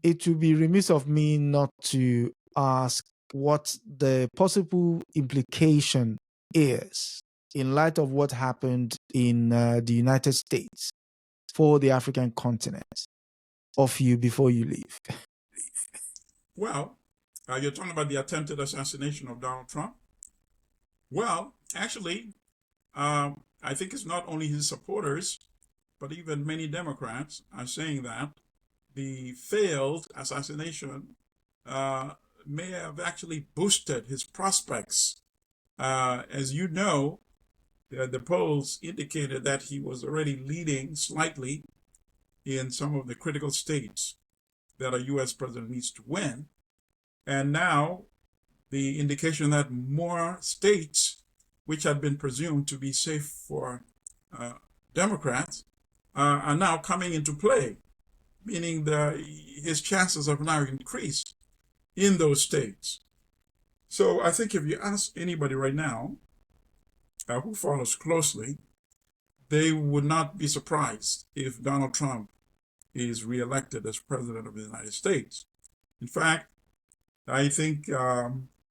it would be remiss of me not to ask what the possible implication is in light of what happened in the United States for the African continent of you before you leave. Well, you're talking about the attempted assassination of Donald Trump? Well, actually, I think it's not only his supporters, but even many Democrats are saying that the failed assassination may have actually boosted his prospects. As you know, the polls indicated that he was already leading slightly in some of the critical states that a U.S. president needs to win. And now the indication that more states, which had been presumed to be safe for Democrats, are now coming into play, meaning his chances have now increased in those states. So I think if you ask anybody right now who follows closely, they would not be surprised if Donald Trump is reelected as president of the United States. In fact, I think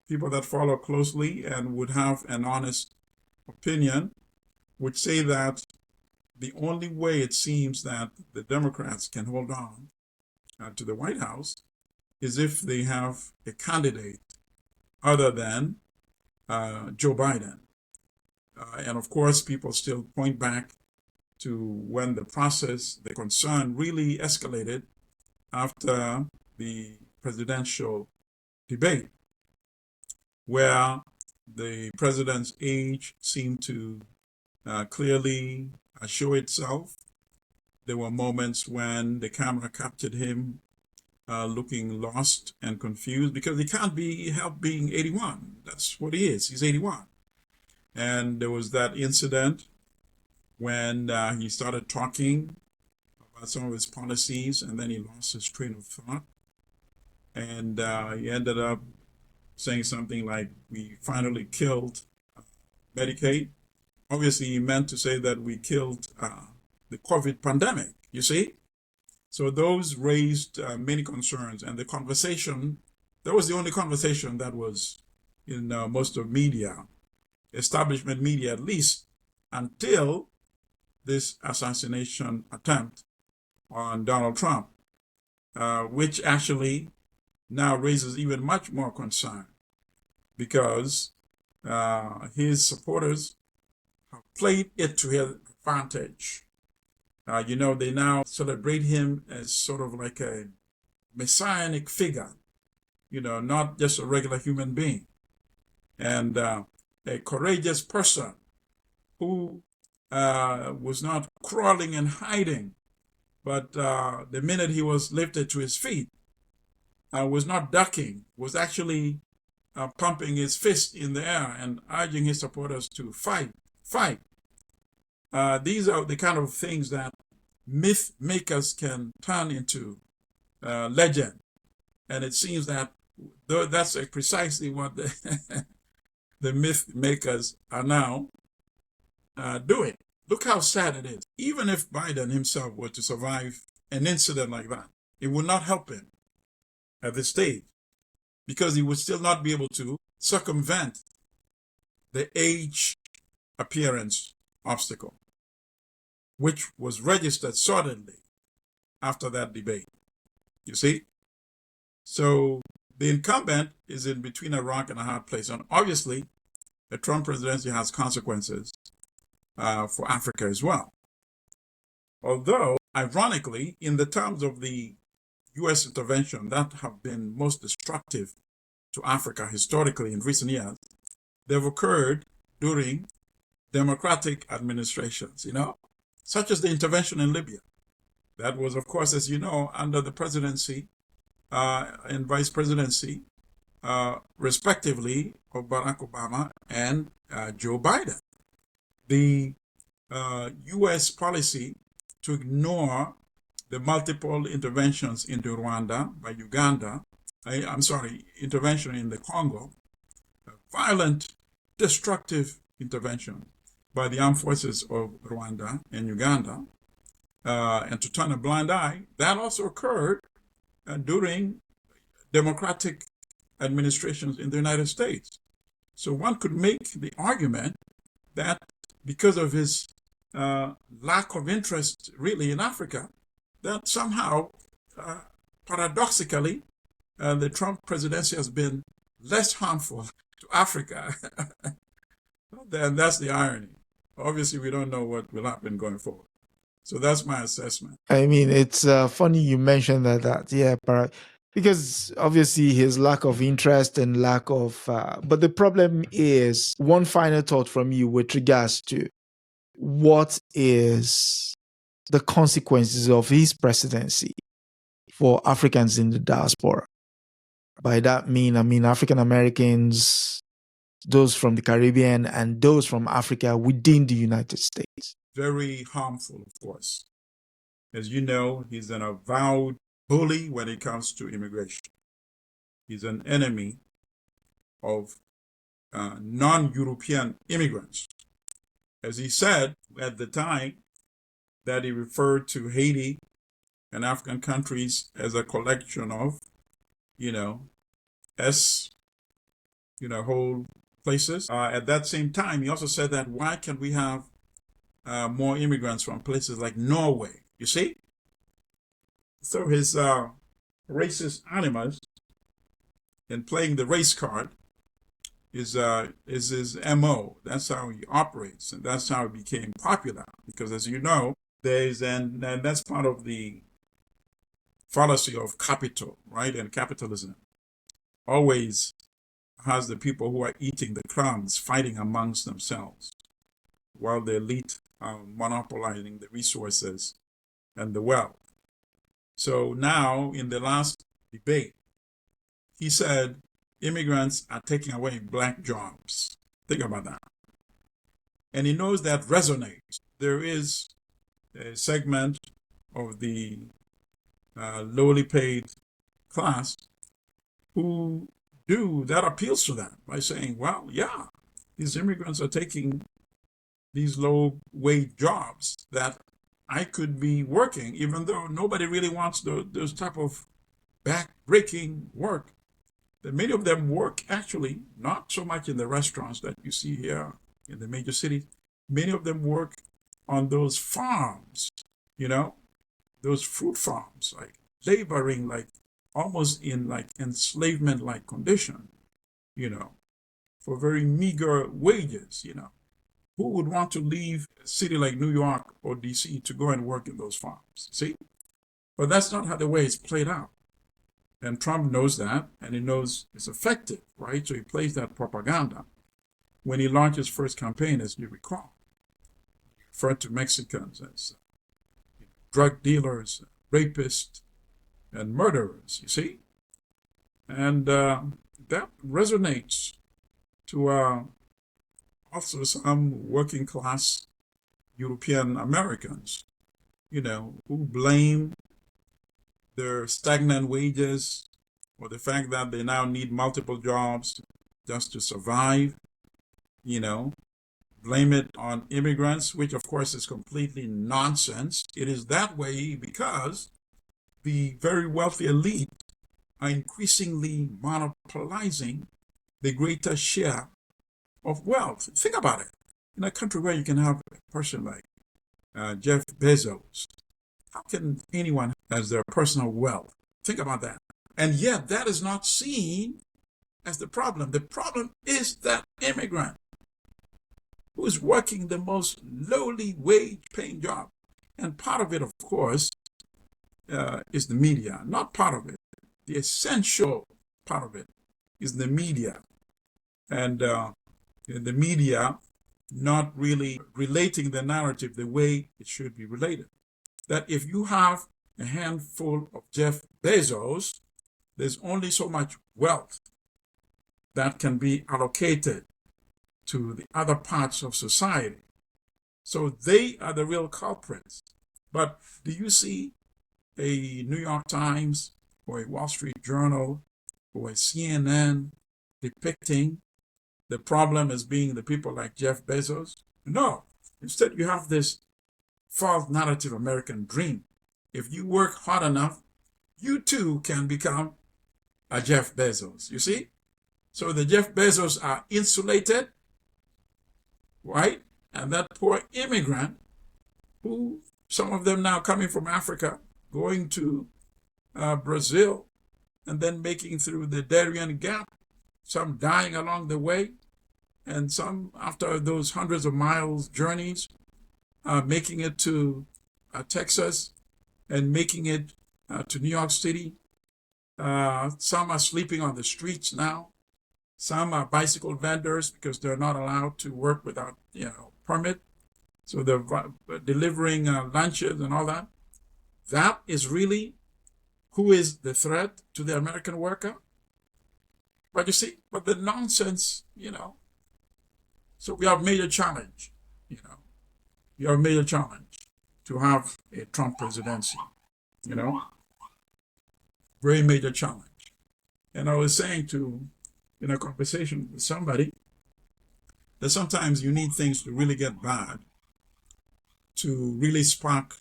people that follow closely and would have an honest opinion would say that the only way it seems that the Democrats can hold on to the White House is if they have a candidate other than Joe Biden. And of course, people still point back to when the concern really escalated after the presidential debate, where the president's age seemed to clearly show itself. There were moments when the camera captured him looking lost and confused, because he can't be helped being 81. That's what he is. He's 81. And there was that incident when he started talking about some of his policies, and then he lost his train of thought. And he ended up saying something like, we finally killed Medicaid. Obviously, he meant to say that we killed the COVID pandemic, you see? So those raised many concerns, and the conversation, that was the only conversation that was in most of media, establishment media at least, until this assassination attempt on Donald Trump, which actually now raises even much more concern, because his supporters have played it to his advantage. They now celebrate him as sort of like a messianic figure, not just a regular human being, and a courageous person who was not crawling and hiding, but the minute he was lifted to his feet, was not ducking, was actually pumping his fist in the air and urging his supporters to fight. These are the kind of things that myth makers can turn into legend. And it seems that that's precisely what the myth makers are now doing. Look how sad it is. Even if Biden himself were to survive an incident like that, it would not help him at this stage, because he would still not be able to circumvent the age appearance obstacle, which was registered suddenly after that debate. You see? So the incumbent is in between a rock and a hard place. And obviously, the Trump presidency has consequences for Africa as well. Although, ironically, in the terms of the U.S. intervention that have been most destructive to Africa historically in recent years, they've occurred during democratic administrations, such as the intervention in Libya. That was, of course, as you know, under the presidency and vice presidency, respectively, of Barack Obama and Joe Biden. The U.S. policy to ignore the multiple interventions into Rwanda by Uganda, intervention in the Congo, violent, destructive intervention by the armed forces of Rwanda and Uganda, and to turn a blind eye, that also occurred during democratic administrations in the United States. So one could make the argument that because of his lack of interest really in Africa, that somehow, paradoxically, the Trump presidency has been less harmful to Africa. Then that's the irony. Obviously, we don't know what will happen going forward. So that's my assessment. I mean, it's funny you mentioned that. Yeah, because obviously his lack of interest and lack of. But the problem is one final thought from you with regards to what is the consequences of his presidency for Africans in the diaspora. By that I mean African Americans, those from the Caribbean, and those from Africa within the United States. Very harmful, of course. As you know, he's an avowed bully when it comes to immigration. He's an enemy of non-European immigrants. As he said at the time that he referred to Haiti and African countries as a collection of, whole places. At that same time, he also said that why can't we have more immigrants from places like Norway? You see? So his racist animus in playing the race card is his MO. That's how he operates, and that's how he became popular. Because as you know, and that's part of the fallacy of capital, right? And capitalism always has the people who are eating the crumbs fighting amongst themselves, while the elite are monopolizing the resources and the wealth. So now, in the last debate, he said immigrants are taking away black jobs. Think about that. And he knows that resonates. There is a segment of the lowly paid class that appeals to them by saying, well, yeah, these immigrants are taking these low wage jobs that I could be working, even though nobody really wants those type of back-breaking work. That many of them work actually not so much in the restaurants that you see here in the major cities. Many of them work on those farms, those fruit farms, like laboring, like almost in like enslavement-like condition, for very meager wages, Who would want to leave a city like New York or DC to go and work in those farms? See? But that's not how the way it's played out. And Trump knows that, and he knows it's effective, right? So he plays that propaganda. When he launched his first campaign, as you recall, he referred to Mexicans as drug dealers, rapists, and murderers, you see? And that resonates to also some working class European Americans, who blame their stagnant wages or the fact that they now need multiple jobs just to survive, blame it on immigrants, which of course is completely nonsense. It is that way because the very wealthy elite are increasingly monopolizing the greater share of wealth. Think about it. In a country where you can have a person like Jeff Bezos, how can anyone has their personal wealth? Think about that. And yet that is not seen as the problem. The problem is that immigrant who is working the most lowly wage paying job. And part of it, of course, is the media. Not part of it. The essential part of it is the media. And the media not really relating the narrative the way it should be related. That if you have a handful of Jeff Bezos, there's only so much wealth that can be allocated to the other parts of society. So they are the real culprits. But do you see a New York Times or a Wall Street Journal or a CNN depicting the problem as being the people like Jeff Bezos? No. Instead, you have this false narrative American dream. If you work hard enough, you too can become a Jeff Bezos, you see? So the Jeff Bezos are insulated, right? And that poor immigrant, who some of them now coming from Africa, going to Brazil, and then making through the Darien Gap, some dying along the way, and some after those hundreds of miles journeys, making it to Texas and making it to New York City. Some are sleeping on the streets now. Some are bicycle vendors because they're not allowed to work without, permit. So they're delivering lunches and all that. That is really who is the threat to the American worker. But you see, but the nonsense, so we have major challenge, we have major challenge to have a Trump presidency, very major challenge. And I was saying in a conversation with somebody that sometimes you need things to really get bad to really spark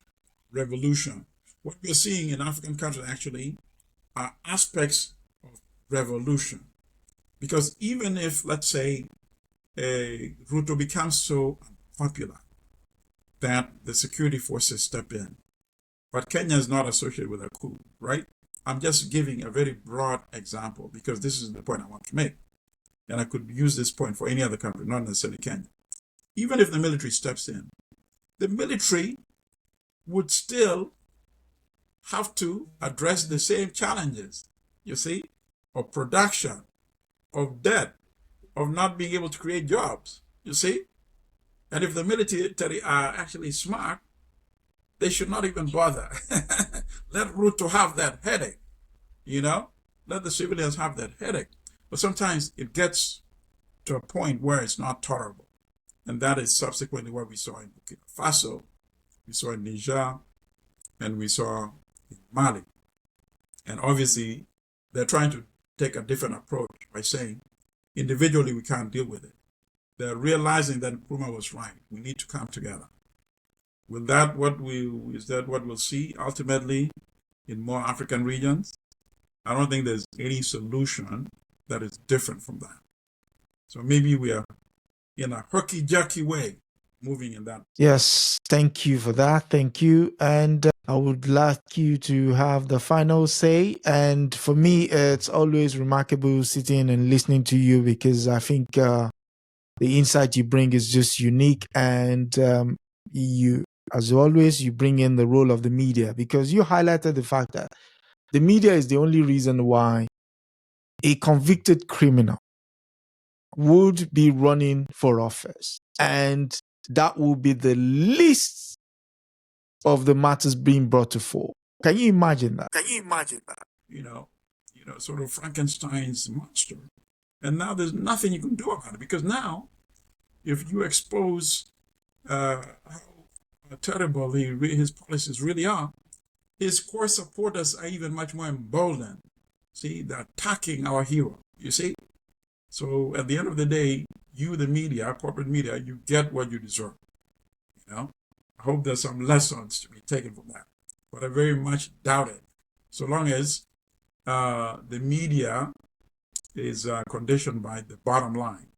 revolution. What we're seeing in African countries actually are aspects of revolution. Because even if, let's say, Ruto becomes so unpopular that the security forces step in, but Kenya is not associated with a coup, right? I'm just giving a very broad example because this is the point I want to make. And I could use this point for any other country, not necessarily Kenya. Even if the military steps in, the military would still have to address the same challenges, you see, of production, of debt, of not being able to create jobs, you see. And if the military are actually smart, they should not even bother. Let Ruto have that headache, Let the civilians have that headache. But sometimes it gets to a point where it's not tolerable. And that is subsequently what we saw in Burkina Faso, we saw in Niger, and we saw in Mali. And obviously, they're trying to take a different approach by saying, individually, we can't deal with it. They're realizing that Nkrumah was right. We need to come together. Is that what we'll see ultimately in more African regions? I don't think there's any solution that is different from that. So maybe we are in a herky-jerky way moving in that. Yes, thank you for that. Thank you. And I would like you to have the final say. And for me, it's always remarkable sitting and listening to you because I think the insight you bring is just unique. And you, as always, you bring in the role of the media because you highlighted the fact that the media is the only reason why a convicted criminal would be running for office. And that will be the least of the matters being brought to fore. Can you imagine that? Sort of Frankenstein's monster. And now there's nothing you can do about it because now, if you expose how terrible his policies really are, his core supporters are even much more emboldened. See, they're attacking our hero, you see? So at the end of the day, you, the media, corporate media, you get what you deserve. I hope there's some lessons to be taken from that. But I very much doubt it. So long as the media is conditioned by the bottom line.